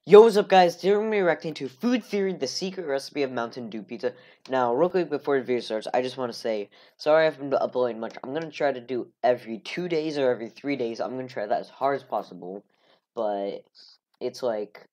Yo, what's up, guys? Today we're going to be reacting to Food Theory, the secret recipe of Mountain Dew pizza. Now, real quick before the video starts, I just want to say, sorry I haven't been uploading much. I'm going to try to do every 2 days or every 3 days. I'm going to try that as hard as possible. But, it's like,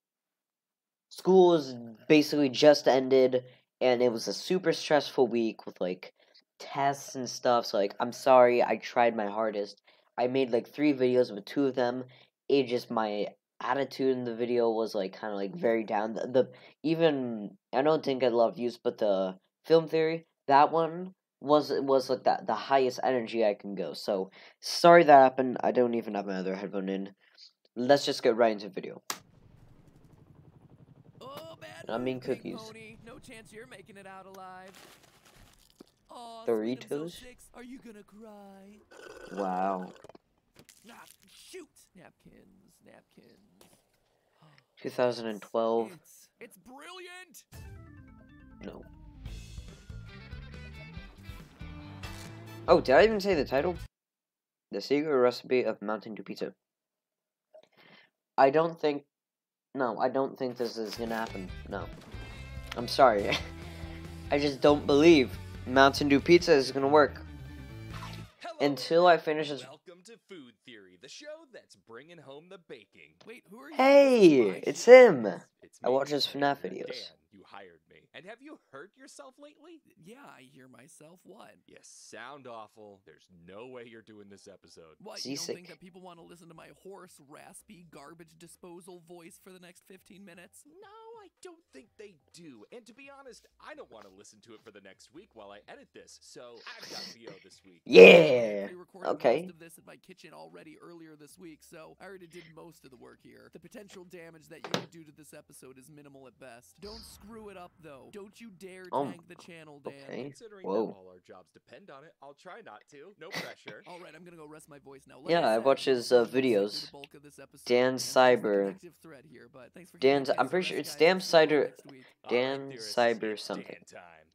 school is basically just ended, and it was a super stressful week with, like, tests and stuff. So, like, I'm sorry, I tried my hardest. I made, like, 3 videos, but 2 of them, it just, my attitude in the video was like kind of like very down. The even I don't think I love views, but the film theory, that one was like the highest energy I can go. So sorry that happened. I don't even have my other headphone in. Let's just get right into the video. Oh, bad I mean move, Big cookies. Pony. No chance you're making it out alive. Oh, Doritos? Are you gonna cry? Wow. Ah, shoot! Napkins. 2012. It's brilliant. No. Oh, did I even say the title? The secret recipe of Mountain Dew pizza. I don't think this is gonna happen. No. I'm sorry. I just don't believe Mountain Dew pizza is gonna work. Hello, until I finish this. Welcome to Food Theory, the show that's bringing home the baking. Wait, who are you? Hey, it's him. It's I me, watch his FNAF Dan. videos. You hired me. And have you hurt yourself lately? Yeah, I hear myself. What? You sound awful. There's no way you're doing this episode. What, you don't think that people want to listen to my hoarse, raspy, garbage disposal voice for the next 15 minutes? No, I don't think they do. And to be honest, I don't want to listen to it for the next week while I edit this. So I've got VO this week. Yeah. Okay. Most of this in my kitchen already earlier this week, so I already did most of the work here. The potential damage that you could do to this episode is minimal at best. Don't screw it up, though. Don't you dare tank the channel, Dan. Okay. Considering that all our jobs depend on it, I'll try not to. No pressure. All right, I'm gonna go rest my voice now. Yeah, I watch his videos. Dan Cyber. I'm pretty sure it's Dan Cyber. Dan Cyber something.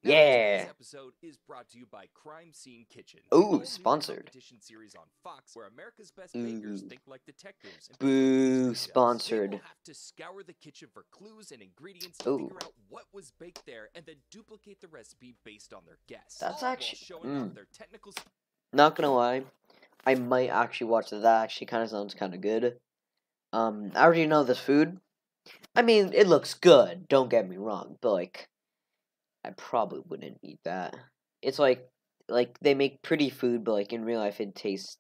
Yeah. This episode is brought to you by Crime Scene Kitchen. Ooh, sponsored. Competition series on Fox where America's best bakers think like detectives. And Boo, sponsored. They will have to scour the kitchen for clues and ingredients to figure out what was baked there and then duplicate the recipe based on their guess. That's actually showing off their technical. Not gonna lie, I might actually watch that. That actually kind of sounds kind of good. I already know this food. I mean, it looks good. Don't get me wrong, but like, I probably wouldn't eat that. It's like they make pretty food, but like in real life, it tastes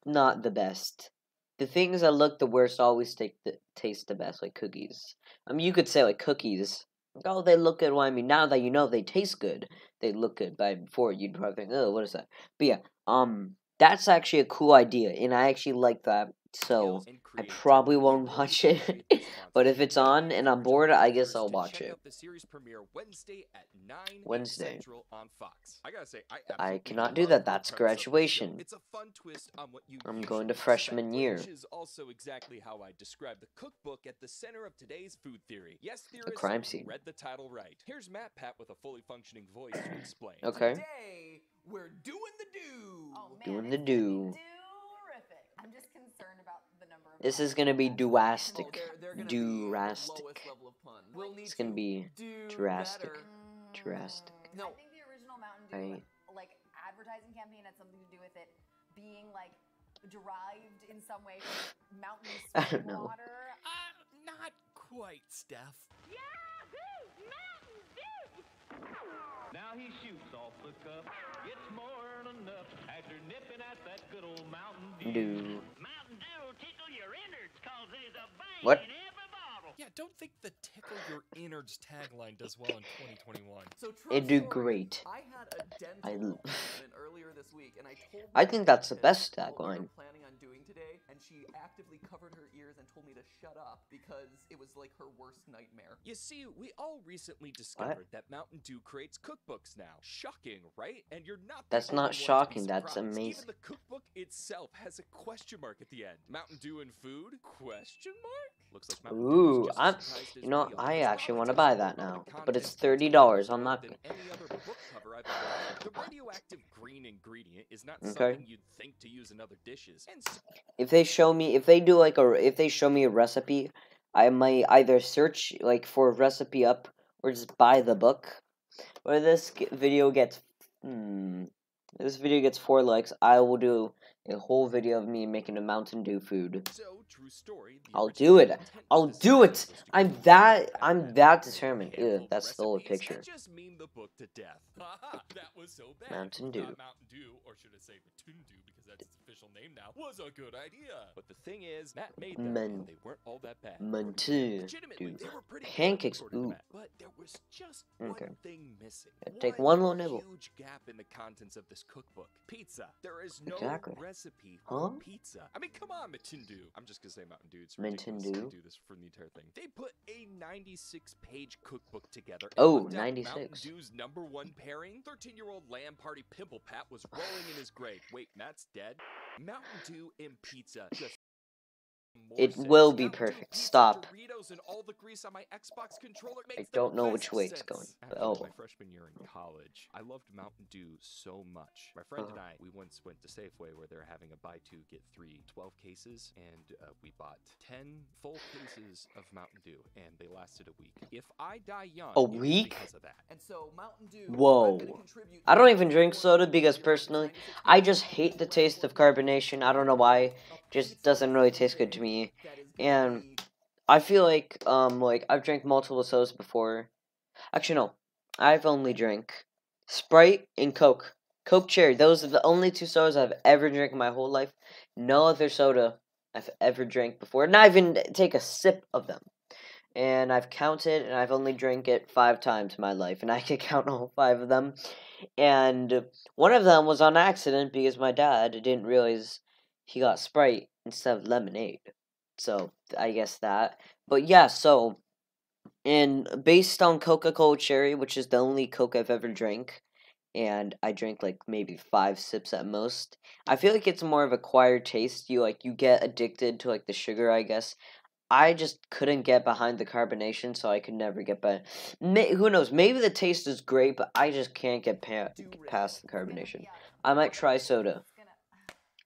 not the best. The things that look the worst always taste the best, like cookies. I mean, you could say like cookies. Oh, they look good. Well, I mean, now that you know they taste good, they look good. But before, you'd probably think, oh, what is that? But yeah, that's actually a cool idea, and I actually like that. So I probably won't watch it, but if it's on and I'm bored, I guess I'll watch it. The series premiere Wednesday at 9 Wednesday. Central on Fox. I gotta say, I cannot do that. That's graduation. It's a fun twist on what you I'm going to freshman year. Which is also exactly how I describe the cookbook at the center of today's food theory. Yes, theorists, a crime scene. Read the title right. Here's Matt Pat with a fully functioning voice to explain. Okay. Today, we're doing the do. Oh, man, Doing the do. I'm just concerned about the number of. This is gonna be duastic. They're gonna Durastic. be level of pun. We'll need It's gonna be Jurassic. better. Jurassic. I No. think the original Mountain Dew like advertising campaign had something to do with it being like derived in some way from mountain I don't know. water. Not quite, Steph. Yahoo! Mountain Dew! Now he shoots off the cup, gets more than enough after nipping at that good old Mountain Dew. Mountain Dew will tickle your innards cause there's a bang What? in every bottle. Yeah, don't think the tickle your innards tagline does well in 2021. So It'd do great. I had a dental I- appointment earlier this week, and I told I think that's the best what we were tagline. planning on doing today, and she actively covered her ears and told me to shut up because it was like her worst nightmare. You see, we all recently discovered that Mountain Dew creates cookbooks now. Shocking, right? And you're not the That's only not one to be shocking, that's surprised. amazing. Even the cookbook itself has a question mark at the end. Mountain Dew and food? Question mark? Looks like Mountain Dew Ooh, is just I'm. as surprised as You know, we are. I It's actually not want to just buy more that about now, the but it's content, $30. I'm more not. than any other book cover I've ever read. The radioactive green ingredient is not Okay. something you'd think to use in other dishes. And If they show me, if they do like if they show me a recipe I might either search like for a recipe up or just buy the book. Or this video gets this video gets 4 likes, I will do a whole video of me making a Mountain Dew food. So, true story. The I'll original do it. intent I'll of this do video it. was to I'm prove that that I'm Matt that Dew determined. had a Ew, handful of that's the old recipes picture. and just meme the book to death. Haha, that was so bad. Mountain Dew. Mountain Dew, or should I say Mountain Dew, because that's its official name now, was a good idea. But the thing is, Matt made them, and they weren't all that bad. Mountain Legitimately, Dew. they were pretty good, Pancakes. according to Ooh. Matt. But there was just Okay. one thing missing. Take one little nibble. Huge gap in the contents of this cookbook. Pizza. There is no Exactly. recipe Huh? for pizza. I mean, come on, Mountain Dew. I'm just gonna say Mountain Dew. It's Mountain ridiculous. Dew? I do this for the entire thing. They put a 96-page cookbook together. And Oh, looked at 96. Mountain Dew's #1 pairing. 13-year-old lamb party pimple pat was rolling in his grave. Wait, Matt's dead. Mountain Dew and pizza. Just more It sense. will be Mountain Dew, perfect. pizza, Stop. Doritos, and all the grease on my Xbox controller I makes don't the know best which way it's sense. going. But, Actually, oh. my freshman year in college, I loved Mountain Dew so much. My friend and I, we once went to Safeway where they're having a buy 2 get 3 12 cases, and we bought 10 full cases of Mountain Dew, and they lasted a week. If I die young, A it was week? because of that. And so Mountain Dew. Whoa. I don't even drink soda because personally, I just hate the taste of carbonation. I don't know why. Just doesn't really taste good to me. And I feel like I've drank multiple sodas before. Actually, no. I've only drank Sprite and Coke. Coke Cherry. Those are the only 2 sodas I've ever drank in my whole life. No other soda I've ever drank before. Not even take a sip of them. And I've counted, and I've only drank it 5 times in my life, and I can count all 5 of them. And one of them was on accident because my dad didn't realize he got Sprite instead of lemonade. So I guess that. But yeah, so and based on Coca-Cola Cherry, which is the only Coke I've ever drank, and I drank like maybe 5 sips at most. I feel like it's more of acquired taste. You get addicted to like the sugar, I guess. I just couldn't get behind the carbonation, so I could never get by. Who knows? Maybe the taste is great, but I just can't get past the carbonation. I might try soda.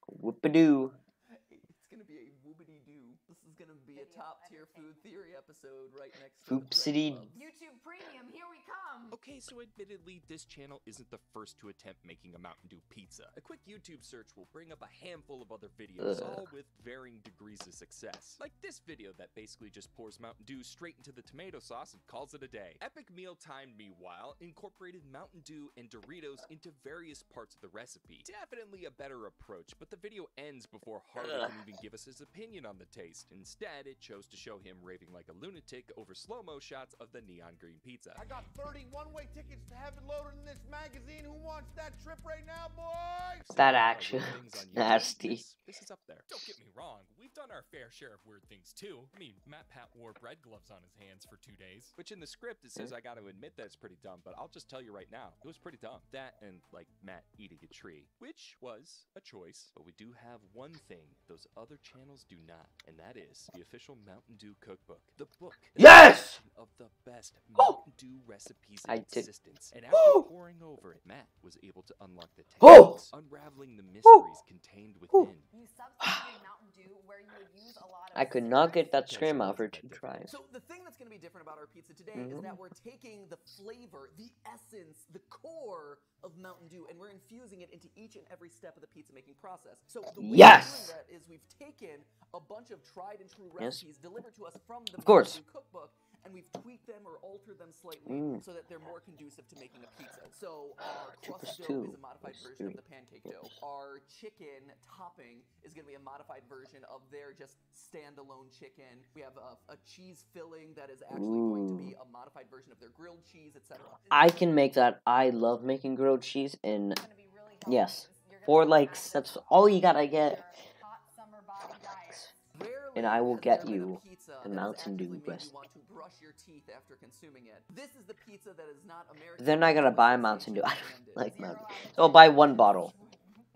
Whoop-a-doo. It's gonna be a whoopity-doo. This is gonna be a top-tier food theory episode right next to Foopsity. YouTube Premium, here we come. Okay, so admittedly, this channel isn't the first to attempt making a Mountain Dew pizza. A quick YouTube search will bring up a handful of other videos, all with varying degrees of success. Like this video that basically just pours Mountain Dew straight into the tomato sauce and calls it a day. Epic Meal Time, meanwhile, incorporated Mountain Dew and Doritos into various parts of the recipe. Definitely a better approach, but the video ends before Harley can even give us his opinion on the taste. Instead, it chose to show him raving like a lunatic over slow-mo shots of the neon green pizza. I got 30 one-way tickets to heaven loaded in this magazine. Who wants that trip right now, boys? That actually looks nasty. This is up there. Don't get me wrong, we've done our fair share of weird things too. I mean, Matt Pat wore bread gloves on his hands for 2 days. Which in the script it says I gotta admit that it's pretty dumb, but I'll just tell you right now, it was pretty dumb. That and like Matt eating a tree, which was a choice, but we do have one thing those other channels do not, and that is the official Mountain Dew cookbook. The book Yes! of the best Mountain Dew recipes in I did. existence. And after poring over it, Matt was able to unlock the Oh! techniques, unraveling the mysteries contained within. You substituted Mountain Dew where you would use a lot of I could not get that Potential scream out for wasn't 2 that tries. So the thing that's going to be different about our pizza today is that we're taking the flavor, the essence, the core of Mountain Dew, and we're infusing it into each and every step of the pizza making process. So the way Yes! we're doing that is we've taken a bunch of tried and true Yes. recipes delivered to us from the Of course. Mountain Dew cookbook, and we've tweaked them or altered them slightly so that they're more conducive to making a pizza. So our 2 crust plus dough 2 is a modified is version 3. of the pancake dough. Our chicken topping is going to be a modified version of their just standalone chicken. We have a cheese filling that is actually going to be a modified version of their grilled cheese, etc. I can make that. I love making grilled cheese, and gonna be really healthy. yes, You're gonna 4 be likes. That's all you gotta get. hot summer body diet. Rarely And I will has get there been you a pizza the that has Mountain Dew actively made recipe. you want to brush your teeth after consuming it. This is the pizza that is not American. They're not gonna pizza buy Association Mountain Dew. I recommended. don't like Zero Mountain out Dew. of So I'll 10 buy 1 bottle.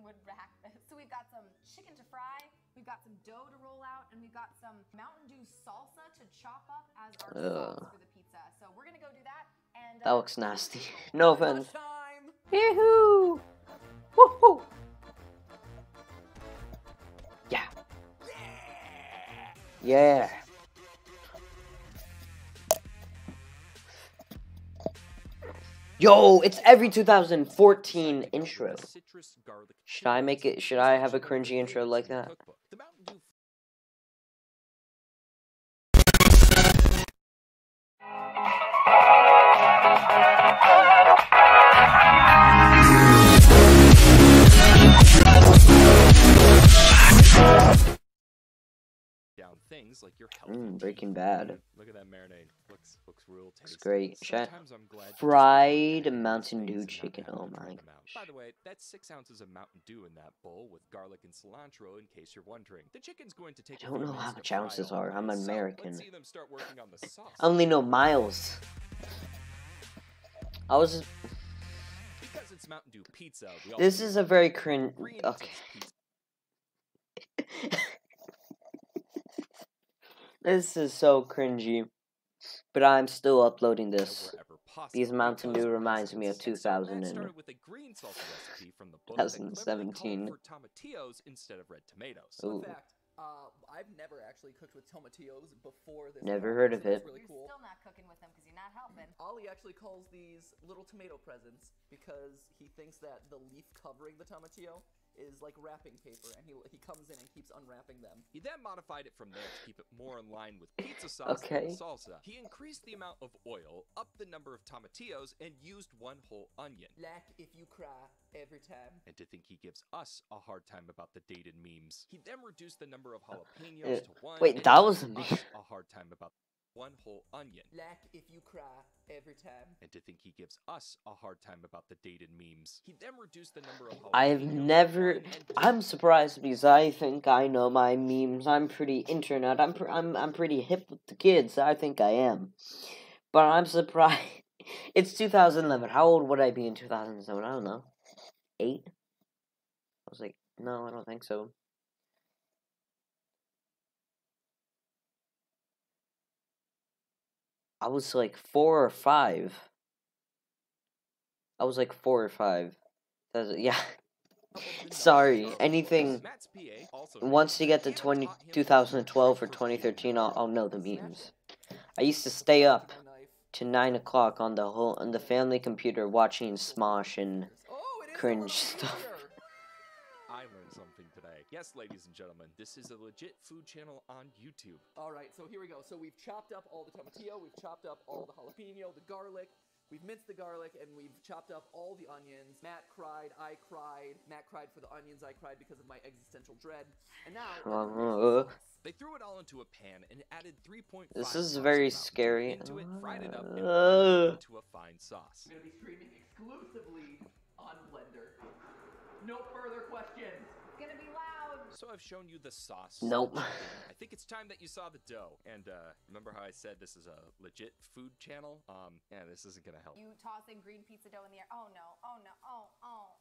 would rack this. So we've got some chicken to fry, we've got some dough to roll out, and we've got some Mountain Dew salsa to chop up as our sauce for the pizza. So we're gonna go do that. And That looks nasty. No offense. Time. Yahoo! Woohoo! Yeah. Yeah. Yo, it's every 2014 intro. Citrus garlic Should I make it? Should I have a cringy intro like that? The Mountain Dew down things like your health. Breaking Bad. Look at that marinade. Looks real tasty. It's great. Sometimes I'm glad Fried Mountain Dew chicken. Oh my gosh. By the way, that's 6 ounces of Mountain Dew in that bowl with garlic and cilantro in case you're wondering. The chicken's going to take I don't know how much ounces are. I'm American. Let's see them start working on the sauce. I only know miles. I was. Because it's Mountain Dew pizza. This is a very cringe. Okay. This is so cringy, but I'm still uploading this. Because Mountain Dew reminds me of 2017. Tomatillos instead of red tomatoes. Ooh. Fun fact, I've never actually cooked with tomatillos before this. Never heard of it. Really cool. You're still not cooking with them because you're not helping. Ollie actually calls these little tomato presents because he thinks that the leaf covering the tomatillo is like wrapping paper, and he comes in and keeps unwrapping them. He then modified it from there to keep it more in line with pizza sauce and salsa. He increased the amount of oil, upped the number of tomatillos, and used 1 whole onion. Like if you cry every time. And to think he gives us a hard time about the dated memes. He then reduced the number of jalapenos to 1. Wait, and that was a gave meme. us a hard time about 1 whole onion. Like if you cry every time. And to think he gives us a hard time about the dated memes. He then reduced the number of I've never. I'm surprised because I think I know my memes. I'm pretty internet. I'm pretty hip with the kids. I think I am, but I'm surprised. It's 2011. How old would I be in 2007? I don't know. 8. I was like, no, I don't think so. I was like 4 or 5. I was like 4 or 5. Yeah. Sorry. Anything. Once you get to 2012 or 2013, I'll know the memes. I used to stay up to 9 o'clock on the family computer watching Smosh and cringe stuff. I learned something today. Yes, ladies and gentlemen, this is a legit food channel on YouTube. Alright, so here we go. So we've chopped up all the tomatillo, we've chopped up all the jalapeno, the garlic, we've minced the garlic, and we've chopped up all the onions. Matt cried, I cried. Matt cried for the onions, I cried because of my existential dread. And now... They threw it all into a pan and added 3.5 This is very scary. into it, fried it up, and blended it into a fine sauce. I'm going to be streaming exclusively on Blender. No further questions. It's gonna be loud. So I've shown you the sauce. Nope. I think it's time that you saw the dough. And remember how I said this is a legit food channel? Yeah, this isn't gonna help. You tossing green pizza dough in the air. Oh no, oh no, oh, oh.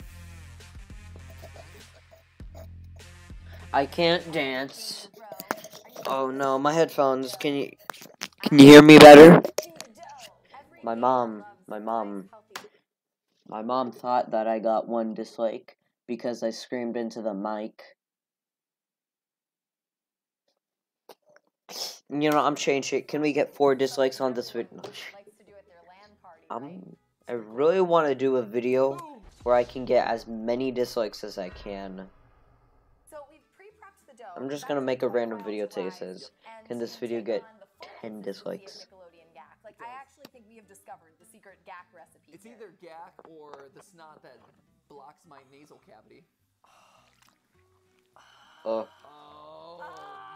I can't dance. Oh no, my headphones. Can you hear me better? My mom thought that I got 1 dislike because I screamed into the mic. You know, I'm changing it. Can we get 4 dislikes on this video? I really want to do a video where I can get as many dislikes as I can. I'm just gonna make a random video today that says, can this video get 10 dislikes? Like, I actually think we have discovered the secret gack recipe. It's either gack or the snot that blocks my nasal cavity. Oh. Oh,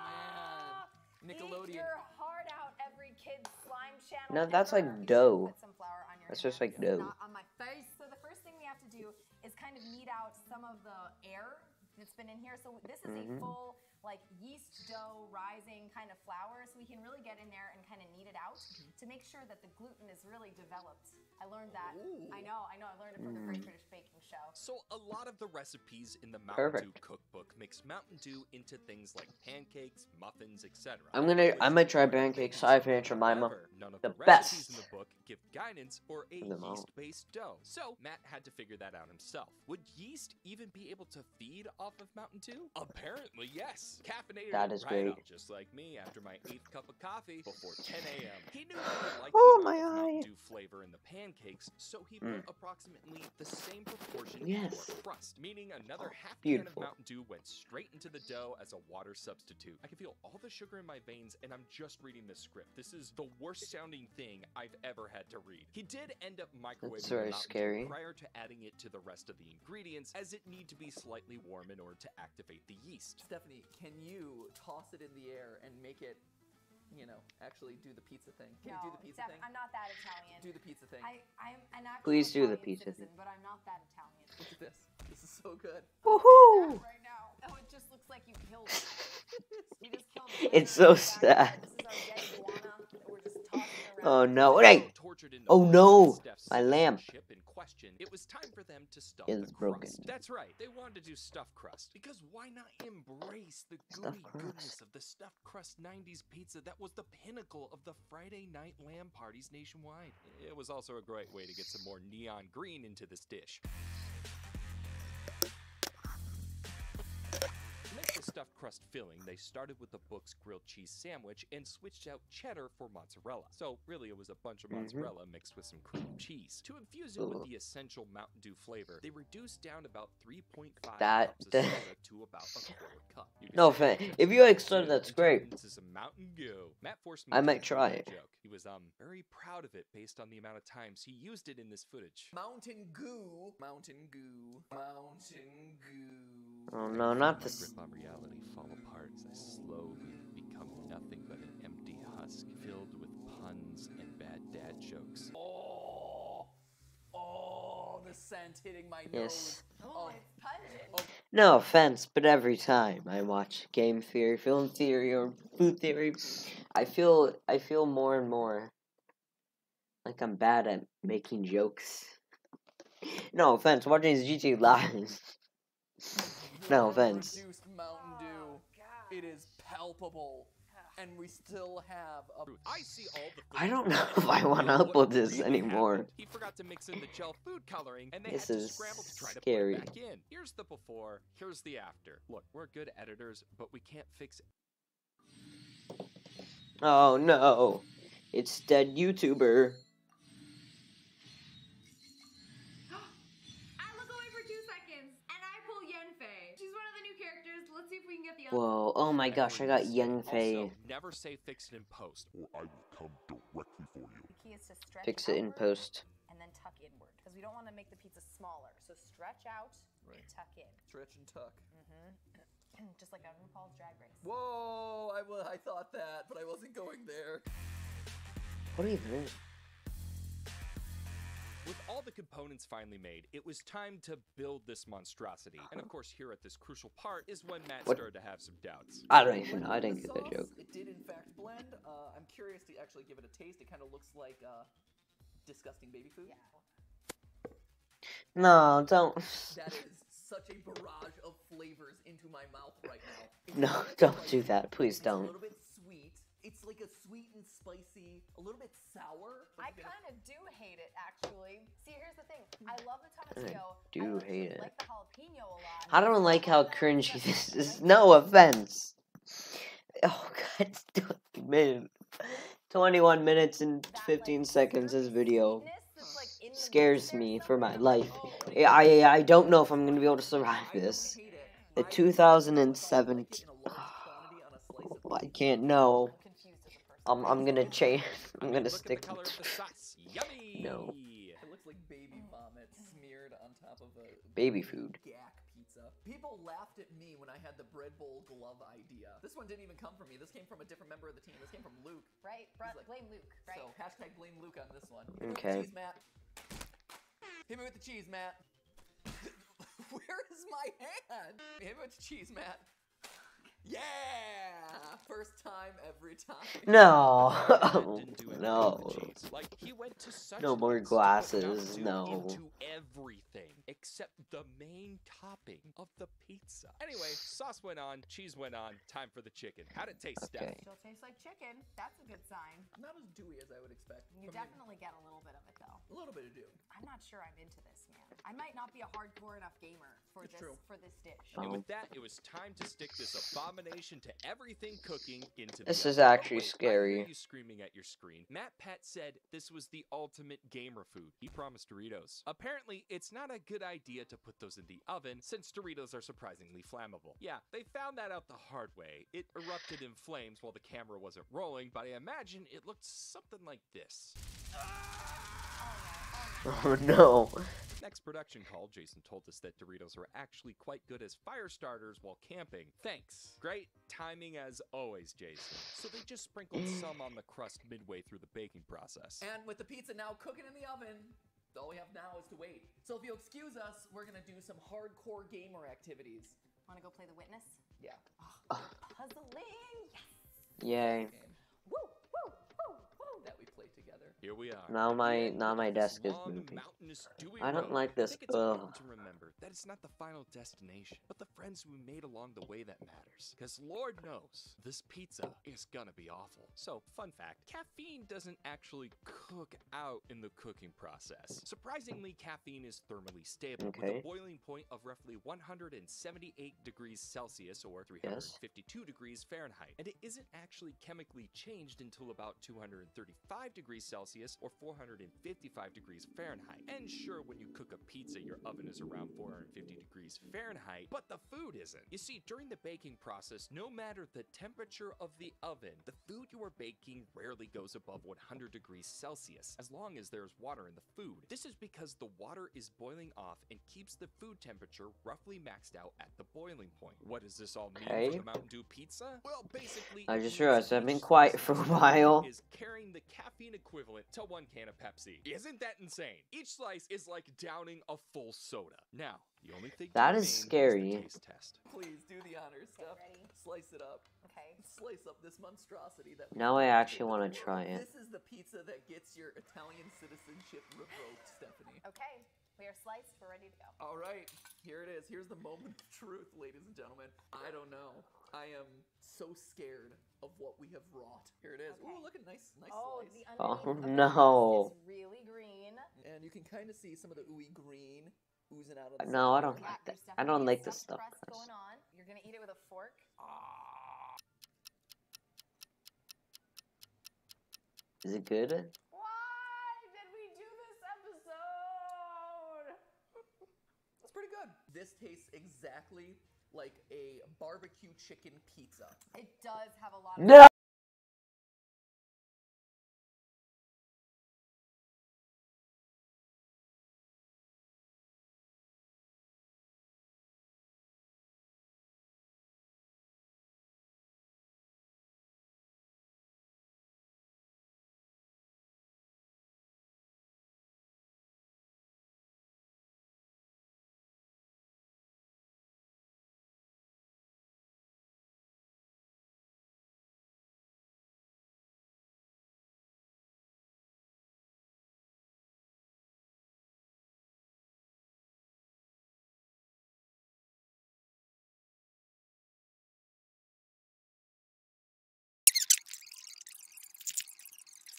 man. Nickelodeon. Eat your heart out, every kid's slime channel. No, that's like ever. dough. Put some flour on your That's just hands, like dough. not on my face. So the first thing we have to do is kind of knead out some of the air that's been in here. So this is a full, like, yeast dough rising kind of flour, so we can really get in there and kind of knead it out to make sure that the gluten is really developed. I learned that. I know, I learned it from the Great British Baking Show. So a lot of the recipes in the Mountain Dew cookbook mix Mountain Dew into things like pancakes, muffins, etc. I might try pancakes. I have to answer my mom. None of The recipes best. in the book give guidance or a them out. yeast-based dough. So Matt had to figure that out himself. Would yeast even be able to feed off of Mountain Dew? Apparently, yes. Caffeinated That it is right great. up, just like me after my 8th cup of coffee before 10 a.m. He knew he would like Oh, the my amount of Mountain eye. Dew flavor in the pancakes, so he put approximately the same proportion Yes. into a crust, meaning another half beautiful. can of Mountain Dew went straight into the dough as a water substitute. I can feel all the sugar in my veins, and I'm just reading this script. This is the worst sounding thing I've ever had to read. He did end up microwaving That's the very Mountain scary. Dew prior to adding it to the rest of the ingredients, as it need to be slightly warm in order to activate the yeast. Stephanie, can you toss it in the air and make it, you know, actually do the pizza thing? Can you do the pizza thing? I'm not that Italian. Do the pizza thing. I'm an actual Please do the Italian pizza citizen, thing. but I'm not that Italian. Look at this. This is so good. Woohoo! Right now. Oh, it just looks like you killed it. You just killed it. It's so sad. This is our dead iguana that we're just tossing around. Oh no! Hey! Tortured into Oh pudding no! with Steph's My special lamp chip in question, it was time for them to stuff is the broken. crust. That's right. They wanted to do stuffed crust because why not embrace the Stuffed gooey goodness crust. of the stuffed crust 90s pizza that was the pinnacle of the Friday night lamb parties nationwide. It was also a great way to get some more neon green into this dish. To make the stuffed crust filling, they started with the Book's grilled cheese sandwich and switched out cheddar for mozzarella. So really it was a bunch of mozzarella mixed with some cream cheese. To infuse it with the essential Mountain Dew flavor, they reduced down about 3.5 cups of soda to about a quarter cup. You can No, say if you like soda, that's great. This is a Mountain Dew. Matt forced me I to might include try that it. joke. He was very proud of it based on the amount of times he used it in this footage. Mountain goo. Mountain goo. Mountain goo. Oh no, not this. Grip on reality fall apart as I slowly become nothing but an empty husk filled with puns and bad dad jokes. Oh, the scent hitting my Yes. nose. Oh, it's pungent. No offense, but every time I watch game theory, film theory, or food theory, I feel more and more like I'm bad at making jokes. No offense, watching these GTA lives. No offense. Reduced Mountain Dew. Oh, God. It is palpable, and we still have a. I see all the I don't know footage. if I want to What upload this really anymore. happened, he forgot to mix in the gel food coloring, and they This had to is scramble to try scary. to put it back in. Here's the before, here's the after. Look, we're good editors, but we can't fix Oh no, it's dead YouTuber. I look away for 2 seconds, and I pull Yenfei. She's one of the new characters. Let's see if we can get the other. Whoa, oh my gosh, I got Young Yenfei. Never say fix it in post. Or I will come directly for you. The key is to stretch Fix it in outward post. and then tuck inward because we don't want to make the pizza smaller. So stretch out and tuck in. Stretch and tuck. Just like on RuPaul's Drag Race. Whoa! I thought that, but I wasn't going there. What even? With all the components finally made, it was time to build this monstrosity. And of course, here at this crucial part is when Matt What? started to have some doubts. I don't even know. I Blending didn't the get that sauce, joke. It did in fact blend. I'm curious to actually give it a taste. It kind of looks like disgusting baby food. Yeah. No, don't. That is such a barrage of flavors into my mouth right now. It's No, a little bit don't do spicy, that. Please it's don't. a little bit sweet. It's like a sweet and spicy, a little bit sour. I kind of do hate it, actually. See, here's the thing. I love the tomatillo. do I hate it. like the jalapeno a lot. I don't like how cringy this is. No offense. Oh god, it's 21 minutes and 15 seconds. This video scares me for my life. I don't know if I'm gonna be able to survive this. The 2017. I can't know. I'm gonna change. I'm gonna stick. Look at the color of the sauce. Yummy! No. It looks like baby vomit smeared on top of a Baby food. gack pizza. People laughed at me when I had the bread bowl glove idea. This one didn't even come from me. This came from a different member of the team. This came from Luke. Right? Blame Luke, right? So hashtag blame Luke on this one. Hit me with Okay. the cheese, Matt. Hit me with the cheese, Matt. Where is my hand? Hit me with the cheese, Matt. Yeah! First time, every time. No. Didn't do anything No. with the cheese. Like, he went to such No more lengths to put glasses, Mountain Dew no. into everything except the main topping of the pizza. Anyway, sauce went on, cheese went on. Time for the chicken. How'd it taste, Steph? Okay. Still tastes like chicken. That's a good sign. Not as dewy as I would expect. You from definitely get a little bit of a A little bit of Doom. I'm not sure I'm into this, man. I might not be a hardcore enough gamer for It's this true. for this dish. And with that, it was time to stick this abomination to everything cooking into the This oven. is actually Wait, I scary. hear you screaming at your screen. Matt Pat said this was the ultimate gamer food. He promised Doritos. Apparently, it's not a good idea to put those in the oven since Doritos are surprisingly flammable. Yeah, they found that out the hard way. It erupted in flames while the camera wasn't rolling, but I imagine it looked something like this. Oh no. Next production call, Jason told us that Doritos are actually quite good as fire starters while camping. Thanks. Great timing as always, Jason. So they just sprinkled some on the crust midway through the baking process. And with the pizza now cooking in the oven, all we have now is to wait. So if you'll excuse us, we're gonna do some hardcore gamer activities. Want to go play the witness? Yeah. Puzzling. Yes. Yay. Game Woo, woo, woo, woo. that we play together. Here we are. Now at the my- end now of my this desk is long, moving. mountainous, dewy I don't road. like this. I think it's important Ugh. to remember that it's not the final destination, but the friends we made along the way that matters. Because Lord knows, this pizza is gonna be awful. So, fun fact, caffeine doesn't actually cook out in the cooking process. Surprisingly, caffeine is thermally stable with Okay. a boiling point of roughly 178 degrees Celsius or 352 degrees Fahrenheit. And it isn't actually chemically changed until about 235 degrees Celsius or 455 degrees Fahrenheit. And sure, when you cook a pizza, your oven is around 450 degrees Fahrenheit, but the food isn't. You see, during the baking process, no matter the temperature of the oven, the food you are baking rarely goes above 100 degrees Celsius, as long as there's water in the food. This is because the water is boiling off and keeps the food temperature roughly maxed out at the boiling point. What does this all mean Okay. for the Mountain Dew pizza? Well, basically, I it just means realized I've each been slice quiet of for a Mountain Dew while. is carrying the caffeine equivalent to one can of Pepsi. Isn't that insane? Each slice is like downing a full soda. Now, the only thing That to is remain scary. is the taste test. Please do the honors, Steph. ready. Slice it up. Okay. Slice up this monstrosity that we Now I have actually to wanna the try world. it. This is the pizza that gets your Italian citizenship revoked, Stephanie. Okay. We are sliced. We're ready to go. All right, here it is. Here's the moment of truth, ladies and gentlemen. I don't know. I am so scared of what we have wrought. Here it is. Okay. Ooh, look at nice Oh, slice. the Oh, underneath of the no. crust is really green. And you can kind of see some of the ooey green oozing out of the No, I center. don't Yeah, like that. there's I don't definitely a like the stuffed stuffed crust crust. going on. You're gonna eat it with a fork. Is it good? Why did we do this episode? That's pretty good. This tastes exactly like a barbecue chicken pizza. It does have a lot of No!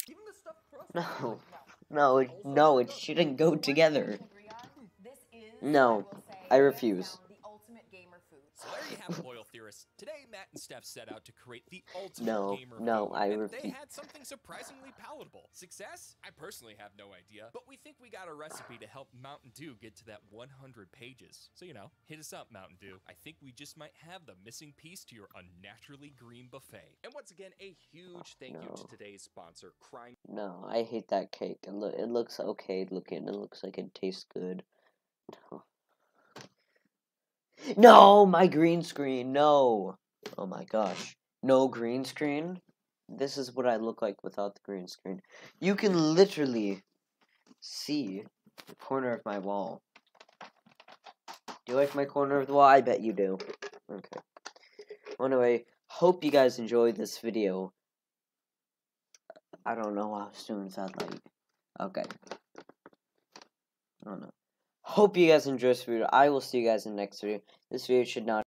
Even the stuffed crust. No. No. No, it shouldn't go One thing together. we can agree on, this is, No, I will say, I hands refuse. down, the ultimate gamer food. So there you have it, loyal theorists. Today, Matt and Steph set out to create the ultimate No, gamer no, food, I and refuse. they had something surprisingly palatable. Success? I personally have no idea, but we think we got a recipe to help Mountain Dew get to that 100 pages. So, hit us up, Mountain Dew. I think we just might have the missing piece to your unnaturally green buffet. And once again, a huge thank you No. to today's sponsor, Crime. No, I hate that cake. It looks okay looking. It looks like it tastes good. No. No, my green screen. No. Oh my gosh. No green screen? This is what I look like without the green screen. You can literally see the corner of my wall. Do you like my corner of the wall? I bet you do. Okay. Anyway, hope you guys enjoyed this video. I don't know how soon is that like. Okay. I don't know. Hope you guys enjoyed this video. I will see you guys in the next video. This video should not